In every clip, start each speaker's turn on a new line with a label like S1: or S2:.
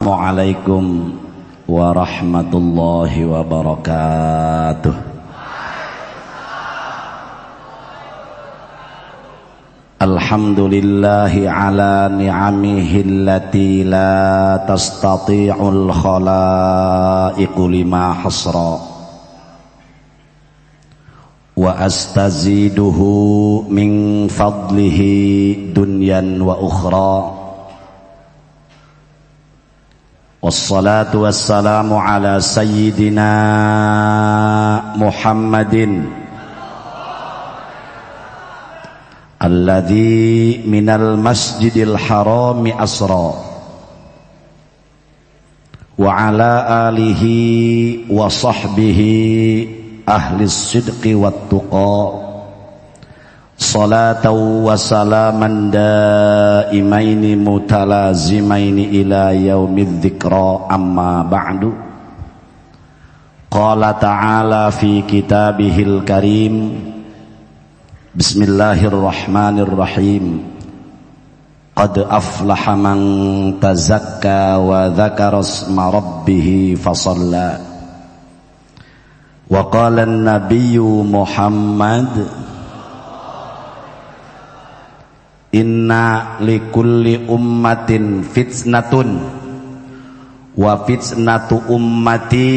S1: Assalamualaikum warahmatullahi wabarakatuh. Alhamdulillahi ala ni'amihi allati la tastati'ul khalaiqu lima hasra wa astaziduhu min fadlihi dunyan wa ukhra. Wassalatu wassalamu ala sayyidina Muhammadin alladzi minal masjidil harami asra wa ala alihi wa sahbihi ahlis sidqi wat tuqa salatan wa salaman daimaini mutalazimaini ila yaumidz dzikra amma ba'du. Qala ta'ala fi kitabihil karim bismillahirrahmanirrahim qad aflaha man tazakka wa dzakara isma rabbih fasalla wa qala an-nabiyyu Muhammad inna likulli ummatin fitnatun wa fitnatu ummati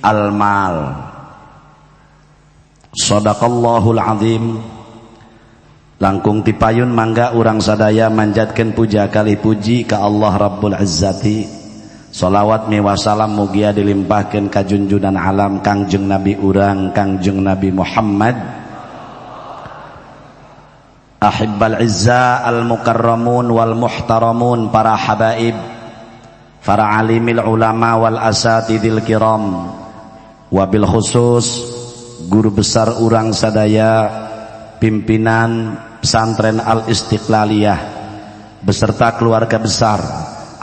S1: al-mal. Shadaqallahul azim. Langkung tipayun mangga urang sadaya manjatkeun puja kali puji ka Allah Rabbul Izzati. Shalawat miwasalam mugia dilimpahkeun ka junjunan alam Kangjeng Nabi urang Kangjeng Nabi Muhammad Ahibbal Izza al-mukarramun wal muhtaramun, para habaib, para alimil ulama wal asatidil kiram, wabil khusus guru besar urang sadaya pimpinan pesantren Al-Istiqlaliyah beserta keluarga besar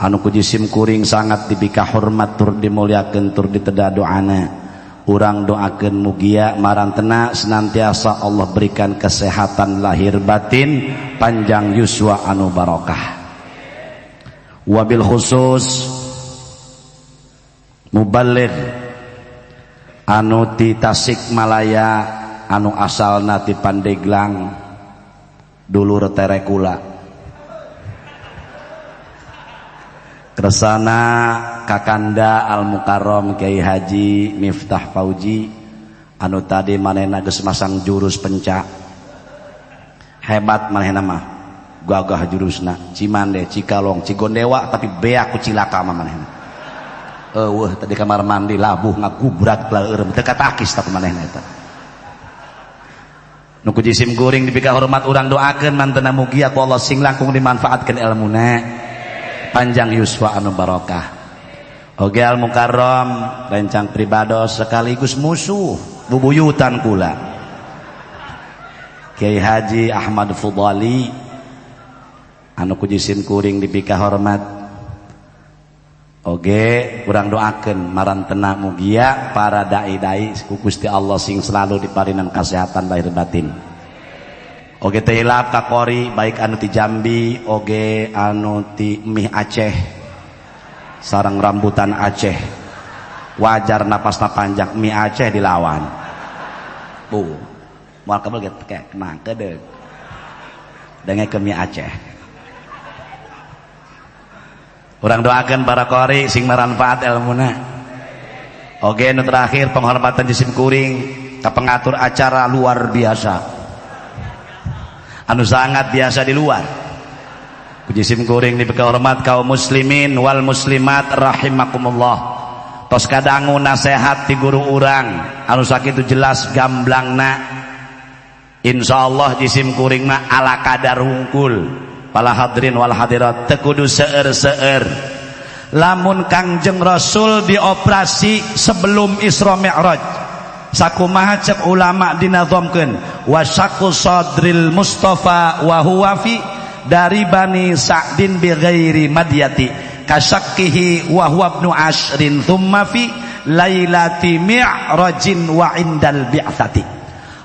S1: anu ku jisim kuring sangat dibika hormat tur dimuliakeun tur diteda doana. Urang doakeun mugia marantena senantiasa Allah berikan kesehatan lahir batin, panjang yuswa anu barokah. Wabil khusus muballigh anu ti Tasikmalaya anu asalna ti Pandeglang dulur terekula. Kersana Kakanda Al-Mukarram Kiai Haji Miftah Fauji anu tadi manehna geus masang jurus penca. Hebat manehna mah. Gagah jurusna. Cimande, Cikalong, Cigondewa tapi beak ku Cilaka mah manehna. Eueuh tadi kamar mandi labuh ngagubrak laeureum teu katakis tapi manehna eta. Nu ku jisim guring dipika hormat urang doakeun mantena mugia ku Allah sing langkung dimanfaatkeun ilmuna. Panjang yuswa anu barokah. Oge Al-Mukarram rencang pribados sekaligus musuh bubuyutan kula Kiai Haji Ahmad Fudali anu ku jisim kuring dipika hormat. Oge urang doakeun marantena mugia para dai-dai ku Gusti Allah sing selalu diparinan kesehatan lahir batin. Oge teh hilap ka kori baik anu ti Jambi oge anu ti Mih Aceh sareng rambutan Aceh wajar napasna panjang Mih Aceh dilawan moal kabel ge kenang kedeug dengekeun Mih Aceh. Urang doakeun para kori sing maranfaat ilmuna. Oge nu terakhir penghormatan jisim kuring ka pengatur acara luar biasa anu sangat biasa di luar. Kujisim kuring dibeka hormat kaum muslimin wal muslimat rahimakumullah. Tos kadangu nasihat ti guru urang anu sakitu jelas gamblangna. Insyaallah jisim kuring mah ala kadar hungkul. Para hadirin wal hadirat teu kudu seueur-seueur. Lamun Kangjeng Rasul dioperasi sebelum Isra Mi'raj sakumaha cek ulama dinazamkeun wa syaqu sadril Mustafa wa huwa fi dari Bani Sa'din bi ghairi madyati kasakkihi wa huwa ibnu ashrin thumma fi lailati mi'rajin wa indal bi'tsati.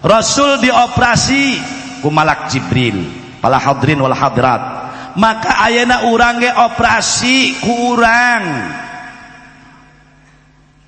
S1: Rasul dioperasi ku malak Jibril. Para hadirin wal hadirat maka ayeuna urang ge operasi ku urang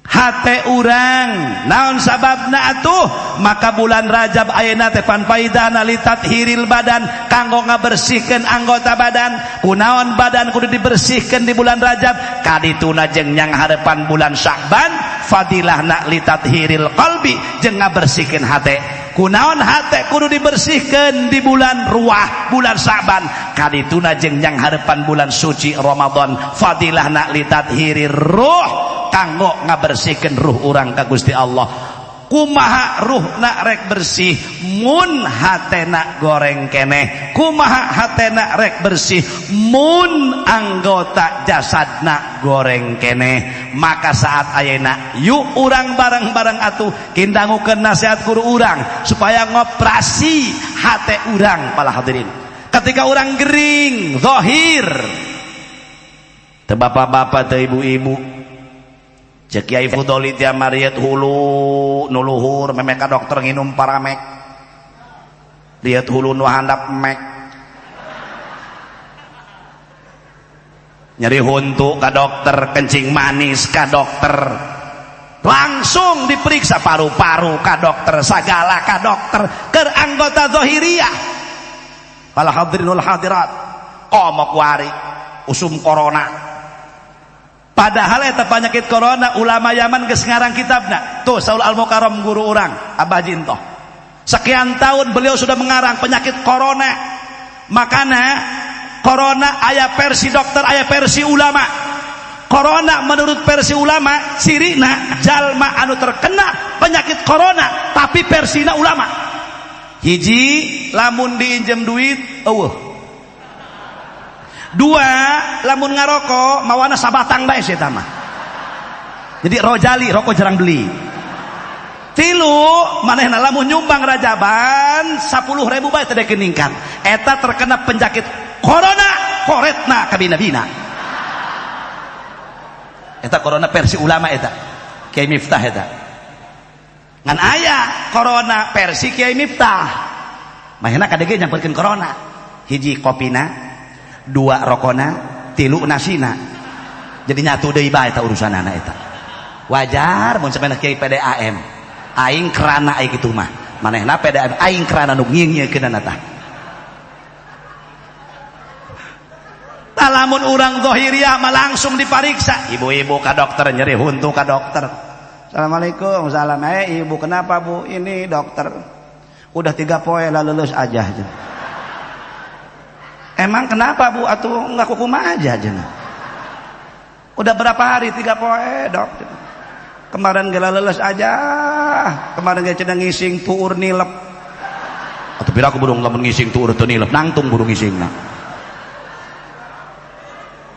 S1: hate urang naon sababna atuh maka bulan Rajab ayeuna teh pan faidana litathiril badan kanggo ngabersihkeun anggota badan kunaon badan kudu dibersihkeun di bulan Rajab kadituna jeung nyang harepan bulan Sya'ban fadilahna litathiril qalbi jeung ngabersihkeun hate kunaon hate kudu dibersihkeun di bulan Ruah bulan Sya'ban kadituna jeung nyang harepan bulan suci Ramadan fadilahna litathirir ruh kanggo ngabersihkeun ruh urang ka Gusti Allah kumaha ruhna rek bersih mun hatena goreng keneh kumaha hatena rek bersih mun anggota jasadna goreng keneh maka saat ayeuna yuk urang bareng-bareng atuh kindangukeun nasihat guru urang supaya ngoperasi hate urang para hadirin ketika urang gering zahir teu bapak-bapak teu ibu-ibu cek Kiai Fudoli tia mariet hulu nu luhur meme ka dokter nginum paramek lihat hulu nu handap mek nyeri huntu ka dokter kencing manis ka dokter langsung diperiksa paru-paru ka dokter sagala ka dokter keur anggota zahiriyah al hadirinul hadirat komok wari usum corona padahal eta penyakit corona ulama Yaman geus ngarang kitabna tuh Saul Al-Mukarram guru urang Abah Jintoh sekian tahun beliau sudah mengarang penyakit corona makana corona aya versi dokter aya versi ulama corona menurut versi ulama sirina jalma anu terkena penyakit corona tapi versina ulama hiji lamun diinjem duit eueuh dua lamun ngarokok mawana sabatang bae eta mah jadi rojali rokok jarang beli tilu manehna lamun nyumbang rajaban 10.000 bae teh dikeningkan eta terkena penyakit corona koretna kabina-bina eta corona versi ulama eta Kiai Miftah eta ngan aya corona versi Kiai Miftah manehna kadege nyamperkeun corona hiji kopina dua rokona tilu nasina jadi nyatu deui bae eta urusanana eta wajar mun sampeyan Kiai PDAM aing kerana aya kitu mah manehna PDAM aing kerana nu ngieu-ngieunkeunna tah lamun urang zahiriyah mah langsung dipariksa ibu-ibu ka dokter nyeri huntu ka dokter Assalamualaikum salam ibu kenapa bu ini dokter udah 3 poe lah lulus aja emang kenapa bu atuh nggak kukumah aja udah berapa hari 3 poe dok kemarin gila leles aja kemarin gak cenah ngising tuur nilep atau pira aku burung lamun ngising tuur tu nilep nangtung burung ngising nah.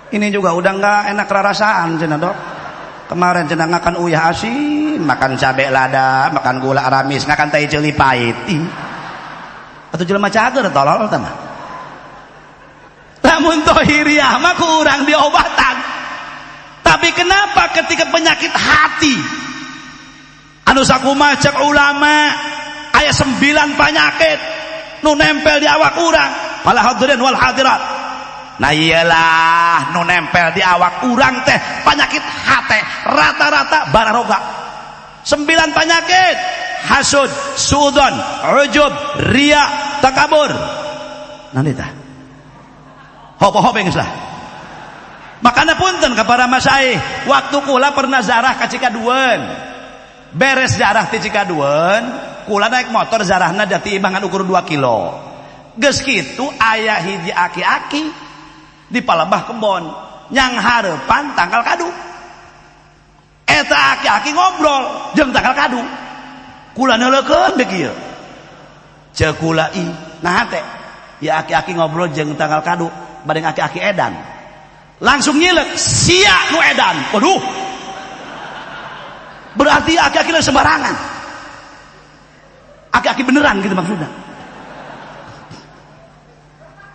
S1: Ini juga udah nggak enak rasaan cenah dok kemarin cenah ngakan uyah asin makan cabe lada makan gula aramis ngakan tai ceuli pahit atau jelema cager tolol tah lamun zahiriyah mah ku urang diobatan tapi kenapa ketika penyakit hati anu sakumaha cek ulama aya 9 penyakit nu nempel di awak urang pala hadirin wal hadirat nah iyalah nu nempel di awak urang teh penyakit hati rata-rata bararoga 9 penyakit hasud suudzon ujub riya takabur nanti tah hopo-hopo geus lah makana punten ka para masaih waktu kula pernah zarah ka Cikadueun beres zarah ti Cikadueun kula naik motor zarahna da timbangan ukur 2 kilo geus kitu aya hiji aki-aki di palebah kebon nyang hareupan tangkal kadu eta aki-aki ngobrol jeung tangkal kadu kula neulekeun be kieu ceuk kula ih naha teh ya aki-aki ngobrol jeung tangkal kadu badeng aki-aki edan langsung nyilek sia nu edan waduh berarti aki-aki lain sembarangan aki-aki beneran gitu maksudnya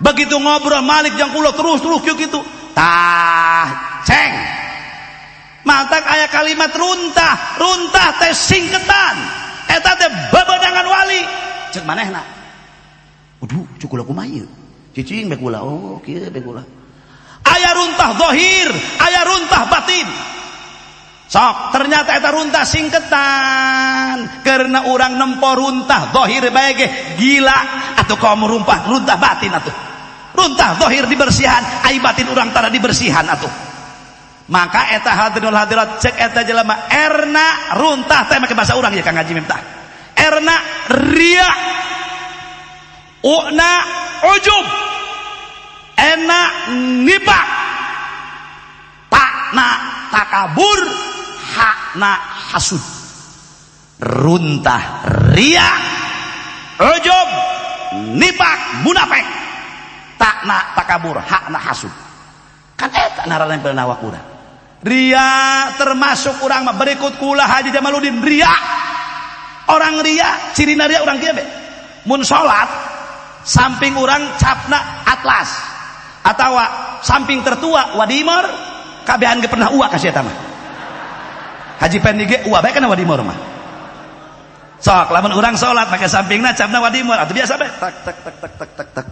S1: begitu ngobrol Malik jang kula terus gitu tah ceng mantak aya kalimat runtah teh singketan eta teh babadangan wali cek manehna waduh cukul aku mayu cicing bae kula, oh kieu bae kula. Aya runtah zahir, aya runtah batin. Sok ternyata eta runtah singketan karena orang nempo runtah zahir bae ge gila atuh kaum runtah batin atuh. Runtah zahir dibersihan, ai batin urang tara dibersihan atuh. Maka eta hadirin hadirat cek eta jelema erna runtah teh make bahasa urang ya Kang Haji Miftah. Erna ria, una ujub, ena nifaq, takna takabur, hakna hasud. Runtah ria, ujub, nifaq, munafik, takna takabur, hakna hasud. Kan eta naralempel nawak urang. Ria termasuk urang mah berikut kula Haji Jamaluddin ria. Orang ria, cirina ria urang kieu be. Mun salat samping urang capna atlas atawa samping tertua wadimor kabehan ge pernah uwa ka sia eta mah. Haji Pendi ge uwa bae kana wadimor mah. Sok lamun urang salat make sampingna capna wadimor atuh biasa bae tak tak tak tak tak tak tak.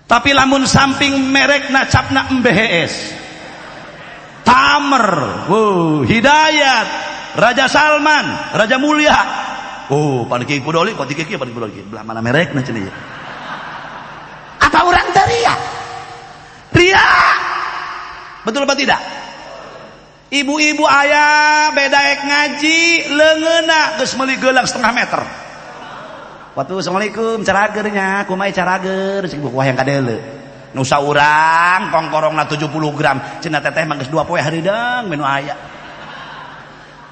S1: Tapi lamun samping merekna capna MBHS, Tamer, Hidayat, Raja Salman, Raja Mulia, paniki Pudoli, paniki Pudoli, belah mana merekna cenah. Apa orang ria? Ria, betul apa tidak? Ibu-ibu ayah bedaek ngaji, leungeuna geus meuli geulang setengah meter. Waktu assalamualaikum caragernya kumai carager cek buku wayang kadele nu saurang kongkorongna 70 gram cenah teteh mah geus 2 poe harideung menu aya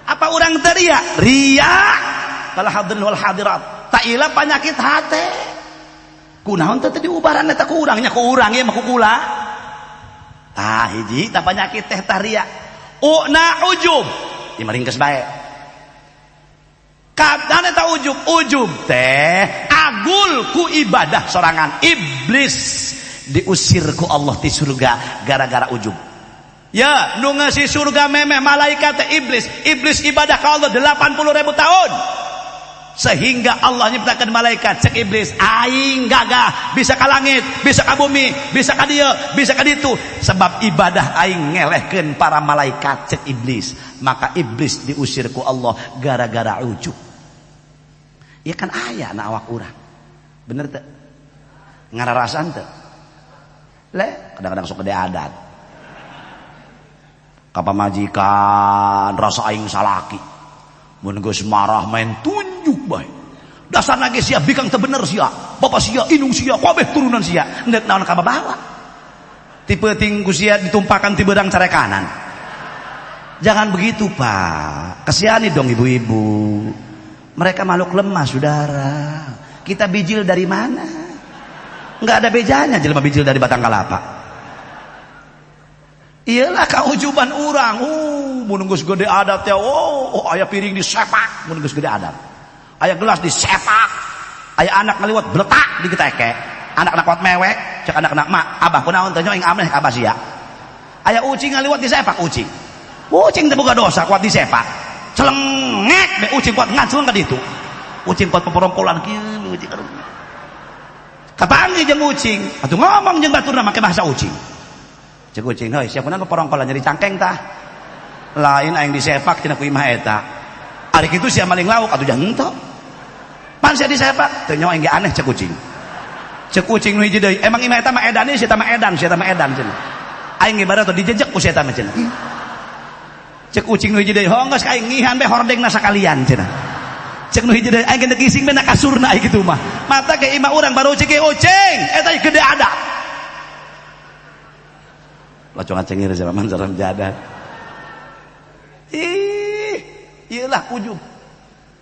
S1: apa urang teh ria kala hadirin wal hadirat ta ila panyakit hate kunaon teh diubaran eta ku urang nya ku urang ieu mah ku kula tah hiji ta panyakit teh tah ria una ujub ieu maringkeus bae. Kadang eta ujub teh agul ku ibadah sorangan. Iblis diusir ku Allah di surga gara-gara ujub. Ya, nu ngasih surga memeh malaikat teh iblis. Iblis ibadah ka Allah 80.000 tahun. Sehingga Allah nyiptakeun malaikat cek iblis aing gagah bisa ka langit, bisa ka bumi, bisa ka dieu, bisa ka ditu. Sebab ibadah aing ngelehkeun para malaikat cek iblis. Maka iblis diusir ku Allah gara-gara ujub. Ya kan aya na awak urang. Bener teu? Ngararasan teu? Le, kadang-kadang sok gede adat. Ka pamajikan rasa aing salaki. Mun geus marah main tunjuk bae. Dasarna ge sia bikang teu bener sia. Bapak sia, indung sia, kabeh turunan sia. Neuk naon ka babawa. Tipe tingku sia ditumpakan ti beurang care kanan. Jangan begitu, Pak. Kasihani dong ibu-ibu. Mereka makhluk lemah, saudara. Kita bijil dari mana? Enggak ada bejanya jelema bijil dari batang kalapa. Iyalah kaujuban urang. Mun geus gede adat ya. Aya piring disepak mun geus gede adat. Aya gelas disepak. Aya anak ngaliwat bletak digeteke. Anak kuat mewek, cek anak-anak mak, abah kunaon teh nyoing ameh abah sia. Aya ucing ngaliwat disepak ucing. Ucing teh boga dosa kuat disepak. Celengek be ucing kuat ngacung ka ditu. Ucing kuat peporongkolan kieu ucing. Kapanggih jeung ucing, atuh ngomong jeung baturna make bahasa ucing. Cek ucing, "Heuy, sia kunaon peporongkolan nyeri cangkeng tah?" Lain aing disepak tina ku imah eta. Ari kitu sia maling lauk atuh jah henteu. Pan sia disepak, teu nyawa ge aneh cek ucing. Cek ucing nu hiji deui, emang imah eta mah edan sia eta mah edan cenah. Aing ge barato dijejek ku sia eta mah cenah. Cek ucing nu hiji deui hongos ka aing ngihan be hordengna sakalian cenah. Cek nu hiji deui aing geus gising be na kasurna ai kitu mah. Mata ke imah urang baru cek ucing eta gede adat. Locong cengir zaman saram jadah. Iyalah ujub.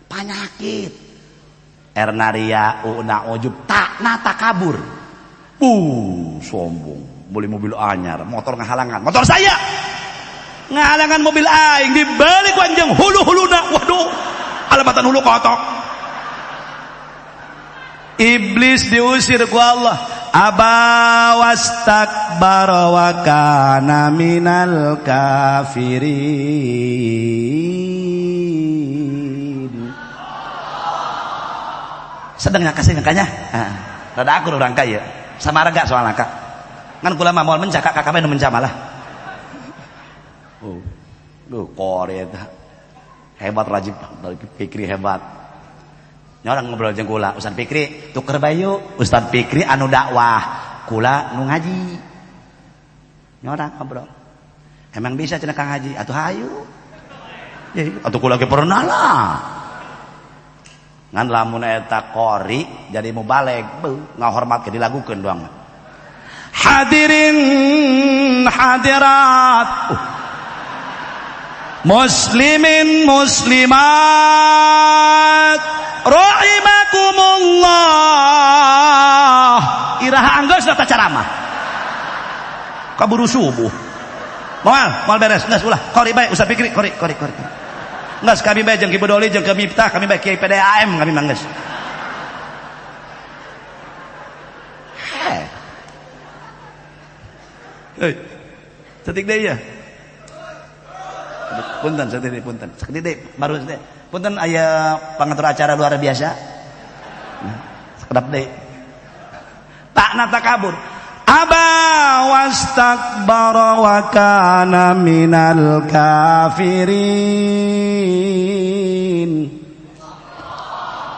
S1: Panyakit. Ernaria una ujub takna takabur. Sombong. Beli mobil anyar, motor ngahalangan. Motor saya ngahalangan mobil aing dibalik wanjang hulu-huluna. Waduh, alamatan hulu kotok. Iblis diusir ku Allah. Aba wastakbara wa kana minal kafirin. Sedang ngakasih ngakanya. Rada akur orang kaya. sama rega soalnya kak kan kula mah moal mencak kakak nu mencamalah Kori eta hebat rajib Fikri hebat nyorang ngobrol jeung kula Ustaz Fikri tuker bayu Ustaz Fikri anu dakwah kula nu ngaji nyorang ngobrol emang bisa cenah Kang Haji atuh hayu atuh kula ge pernah lah ngan lamun eta qori jadi mubaleg ngahormat ke dilagukeun doang hadirin hadirat muslimin muslimat rahimakumullah iraha anggeus tata caramah kaburu subuh moal beres geus ulah qori bae Ustaz Fikri qori geus kami bae jeung Ki Bedoli jeung Ki Miftah kami bae Kiai PDAM kami mah geus hei setik deui ya punten setik punten sedik deui baru sedik punten aya pangatur acara luar biasa sekedap deui takna takabur aba wastakbara wa kana minal kafirin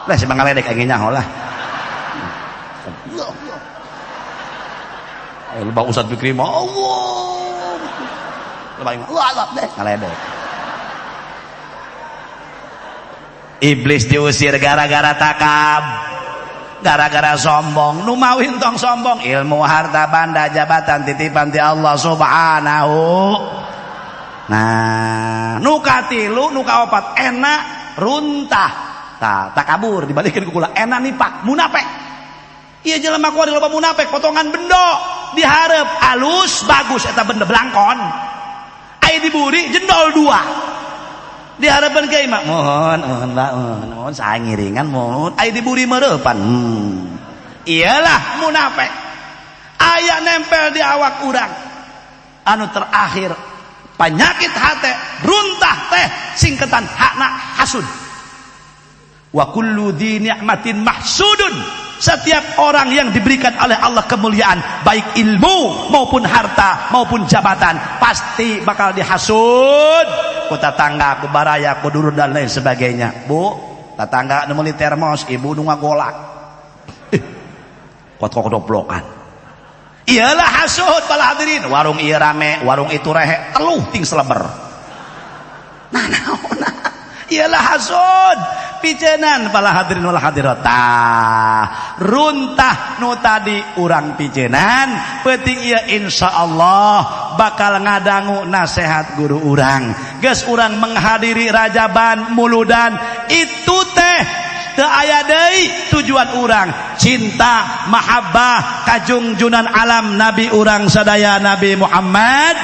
S1: lah si mangaledek aing nyaho lah lebah Ustaz Fikri mah Allah lebah Allah deh ngaledek iblis diusir gara-gara takab gara-gara sombong nu mauhin tong sombong ilmu harta banda jabatan titipan ti Allah subhanahu nah nu katilu nu kaopat enak runtah takabur dibalikin ku kula enak nifak munafik ieu jelema ku loba munafik potongan bendo diharap alus bagus eta benda belangkon aya diburi jendol dua diharapkan kiai mah mohon Mbak mohon saha ngiringan mohon aya diburi meurepan iyalah munafik aya nempel di awak urang anu terakhir penyakit hate runtah teh singketan hakna hasud wa kullu dzi ni'matin mahsudun setiap orang yang diberikan oleh Allah kemuliaan baik ilmu maupun harta maupun jabatan pasti bakal dihasud ku tetangga ku baraya ku dulur dan lain sebagainya bu tetangga nu meuli termos ibu nu ngagolak kok doplokan iyalah hasud para hadirin warung ieu rame warung itu rehe teluh ting seleber nah iyalah hasud picenan para hadirin wal hadirat runtah nu tadi urang picenan penting ieu insyaallah bakal ngadangu nasihat guru urang geus urang menghadiri rajaban muludan itu teh teu aya deui tujuan urang cinta mahabbah kajungjunan alam nabi urang sadaya Nabi Muhammad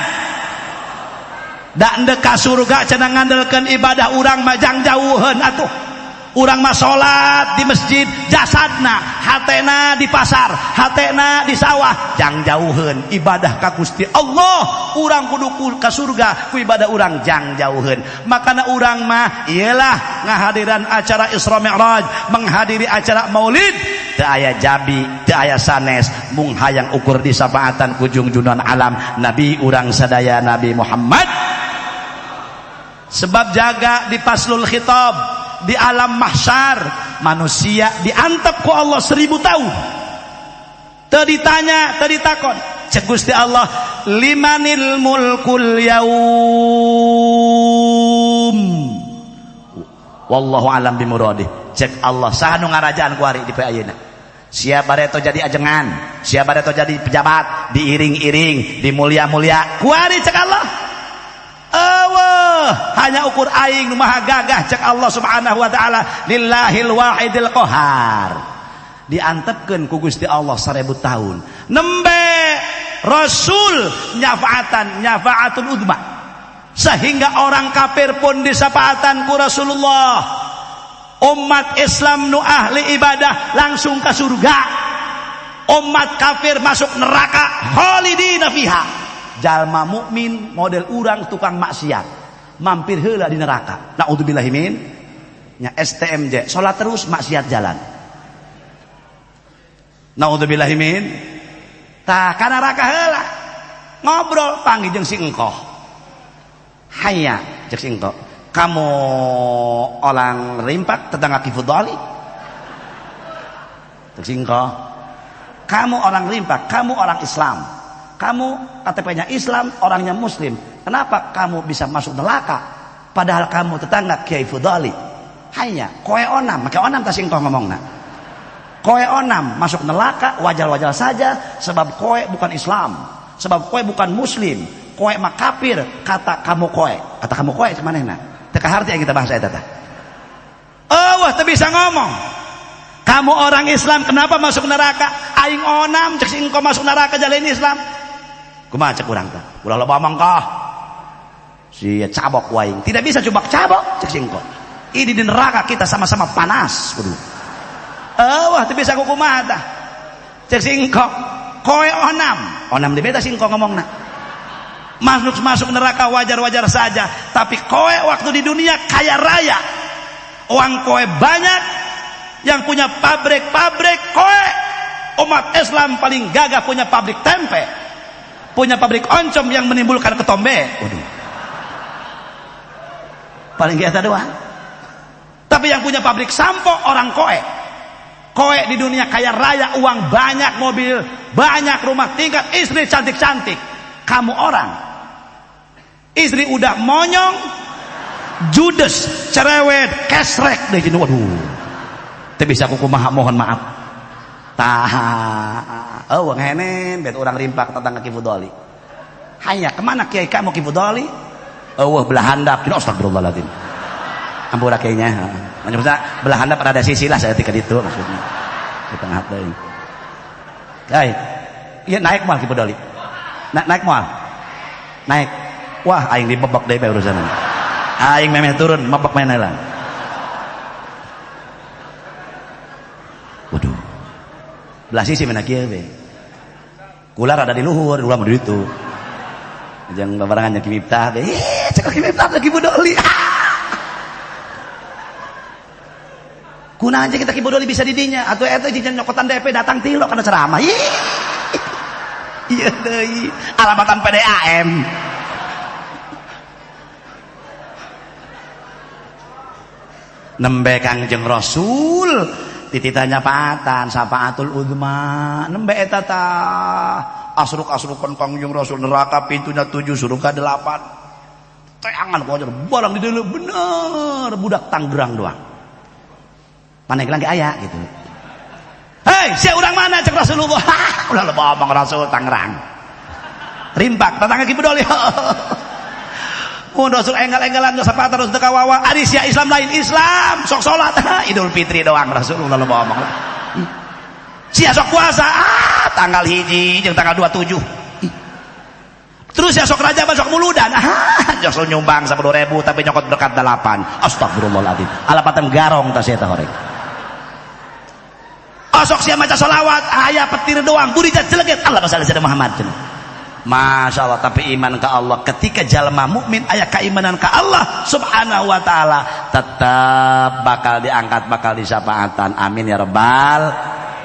S1: da endek ka surga cenah ngandelkeun ibadah urang mah jang jauheun atuh urang mah salat di masjid jasadna hatena di pasar hatena di sawah jang jauheun ibadah ka Gusti Allah urang kudu ka surga ku ibadah urang jang jauheun makana urang mah iyalah ngahadiran acara Isra Mi'raj menghadiri acara Maulid teu aya jabi teu aya sanes mung hayang ukur di sapaatan kujungjunan alam nabi urang sadaya Nabi Muhammad sebab jaga di paslul khitab di alam mahsyar manusia diantep ku Allah 1000 tahun teu ditanya teu ditakon cek Gusti Allah limanil mulkul yaum wallahu alam bimuradih cek Allah saha nu ngarajaan ku ari di ayeuna sia bareto jadi ajengan sia bareto jadi pejabat diiring-iring dimulia-mulia ku ari cek Allah hanya ukur aing nu maha gagah cek Allah subhanahu wa ta'ala lillahil wahidil qahar diantepkeun ku Gusti Allah 1000 tahun nembe rasul nyafaatul udma sehingga orang kafir pun disapaatan ku Rasulullah umat Islam nu ahli ibadah langsung ke surga umat kafir masuk neraka khalidina fiha jalma mukmin model urang tukang maksiat mampir heula di neraka naudzubillahi min nya STMJ salat terus maksiat jalan naudzubillahi min tah kana neraka heula ngobrol panggil jeung si engkoh hayya cek si engkoh kamu orang rimpak tetangga Kifudali cek si engkoh kamu orang rimpak kamu orang Islam kamu KTP-nya Islam orangnya Muslim kenapa kamu bisa masuk neraka padahal kamu tetangga Kiai Fudali hanya koe onam make onam tas engkoh ngomongna koe onam masuk neraka wajar-wajar saja sebab koe bukan Islam sebab koe bukan Muslim koe mah kafir kata kamu koe semanehna teka harti yang kita bahas eta teh wah teu bisa ngomong kamu orang Islam kenapa masuk neraka aing onam cek si engkau masuk neraka jalin Islam kumaha cek urang teh ulah loba mangkah si cabok waing tidak bisa coba cabok cek si engkau ini di neraka kita sama-sama panas kudu wah teu bisa kumaha tah cek si engkau koe onam di beta si engkau ngomongna masuk neraka wajar-wajar saja tapi kowe waktu di dunia kaya raya uang kowe banyak yang punya pabrik kowe umat Islam paling gagah punya pabrik tempe punya pabrik oncom yang menimbulkan ketombe waduh paling gagah doang tapi yang punya pabrik sampo orang kowe di dunia kaya raya uang banyak mobil banyak rumah tingkat istri cantik-cantik kamu orang istri udah monyong judes cerewet kesrek deh gini waduh teu bisa kumaha mohon maaf tah ngenen bet orang rimpak tetangga Kifudoli hanya kemana kiai kamu Kifudoli belah handap astagfirullahaladzim ampura kayaknya maksudnya belah handap ada sisi lah saya ketika itu maksudnya di tengah teuing iya naik moal Kifudoli naik moal naik wah aing dibebek deui urusan aing memeh turun mebek main lah waduh belah sisi mana kieu we kula rada di luhur ulah mah ditu jeung babarangan jeung Ki Miftah we cek Ki Miftah lagi Budoli kunaon kita Ki Budoli bisa didinya atuh eta jeung nyokotan DP datang ti lo kana ceramah iya deui alamatan PDAM nembe Kangjeng Rasul tititanya patan sapaatul udma nembe eta tah asruk-asrukan Kangjeng Rasul neraka pintunya 7 surga 8 teangan ku aja barang di deuleu bener budak Tanggerang doang maneh lagi aya gitu hei sia urang mana cek Rasulullah ulah loba omong Rasul Tangerang rimpak tetangga Ki Budoli mun Rasul enggal-enggalan geus sapata terus teu kawawa ari sia Islam lain Islam sok salat Idul Fitri doang Rasulullah lo ngomong sia sok puasa tanggal 1 jeung tanggal 27 terus sia sok raja sok muludan sok nyumbang 10.000 tapi nyokot berkat 8 astagfirullahaladzim alapatan garong tas eta horeng sok sia maca sholawat aya petir doang budi celeget Allah masalah sada Muhammad Masya Allah tapi iman ke Allah ketika jalma mukmin aya keimanan ke Allah subhanahu wa ta'ala tetap bakal diangkat bakal disapaatan amin ya rabbal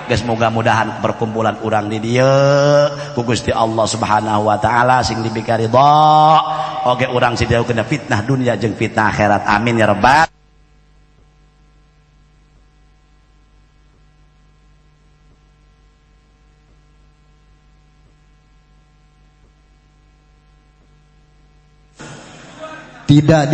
S1: geus mudah-mudahan perkumpulan urang di dieu ku Gusti Allah subhanahu wa ta'ala sing dibika ridha oge urang sideukeun fitnah dunia jeung fitnah akhirat amin ya rabbal
S2: tidak